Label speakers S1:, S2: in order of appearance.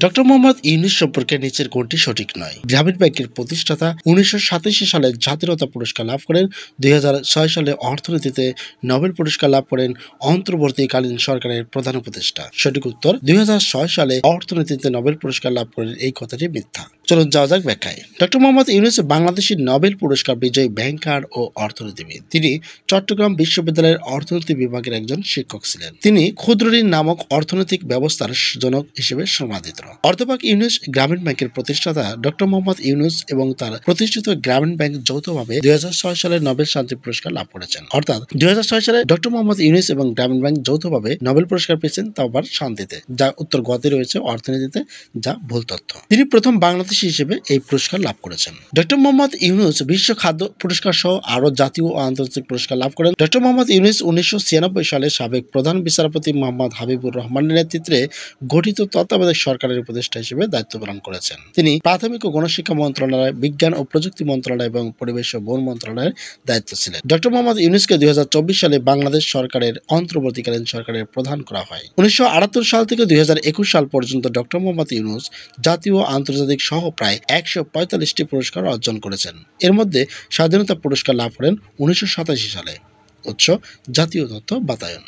S1: Doctor Mohammad Yunus সম্পর্কে নিচের কোনটি সঠিক নয়? গ্রামীণ ব্যাংকের প্রতিষ্ঠাতা 1987 সালে জাতীয়তা পুরস্কার লাভ করেন। 2006 সালে অর্থনীতিতে নোবেল পুরস্কার লাভ করেন অন্তর্বর্তীকালীন সরকারের প্রধান উপদেষ্টা। সঠিক উত্তর 2006 সালে অর্থনীতিতে নোবেল পুরস্কার লাভ করেন। এই কথাটি মিথ্যা। চলুন যাওয়া যাক ব্যাখ্যায়। ডক্টর মোহাম্মদ ইউনূস বাংলাদেশের নোবেল পুরস্কার বিজয়ী ব্যাংকার ও অর্থনীতিবিদ। তিনি চট্টগ্রাম বিশ্ববিদ্যালয়ের অর্থনীতি বিভাগের একজন শিক্ষক ছিলেন। তিনি ক্ষুদ্র ঋণ নামক অর্থনৈতিক ব্যবস্থার জনক হিসেবে সমাদৃত। অধ্যাপক ইউনূস গ্রামীণ ব্যাংকের প্রতিষ্ঠাতা ডক্টর মোহাম্মদ ইউনূস এবং তার প্রতিষ্ঠিত গ্রামীণ ব্যাংক যৌথভাবে 2006 সালে নোবেল শান্তি পুরস্কার লাভ করেছেন। অর্থাৎ 2006 সালে ডক্টর মোহাম্মদ ইউনূস এবং গ্রামীণ ব্যাংক যৌথভাবে নোবেল পুরস্কার পেয়েছেন, তাও আবার শান্তিতে, যা উত্তর গতে রয়েছে অর্থনীতিতে, যা ভুল তথ্য। তিনি প্রথম বাংলাদেশী হিসেবে এই পুরস্কার লাভ করেছেন। ডক্টর মোহাম্মদ ইউনূস বিশ্ব খাদ্য পুরস্কার সহ আরো জাতীয় ও আন্তর্জাতিক পুরস্কার লাভ করেন। ডক্টর মোহাম্মদ ইউনূস 1996 সালে সাবেক প্রধান বিচারপতি মোহাম্মদ হাবিবুর রহমানের নেতৃত্বে গঠিত তত্ত্বাবধায়ক সরকারের উপদেষ্টা হিসেবে দায়িত্ব পালন করেছেন। তিনি প্রাথমিক ও গণশিক্ষা মন্ত্রণালয়, বিজ্ঞান ও প্রযুক্তি মন্ত্রণালয় এবং পরিবেশ ও বন মন্ত্রণালয়ের দায়িত্ব ছিলেন। ডক্টর মোহাম্মদ ইউনূসকে 2024 সালে বাংলাদেশ সরকারের অন্তর্বর্তীকালীন সরকারের প্রধান করা হয়। 1978 সাল থেকে 2021 সাল পর্যন্ত ডক্টর মোহাম্মদ ইউনূস জাতীয় ও আন্তর্জাতিক সহ প্রায় 145টি পুরস্কার অর্জন করেছেন। এর মধ্যে স্বাধীনতা পুরস্কার লাভ করেন 1987 সালে। উৎস: জাতীয় তথ্য বাতায়ন।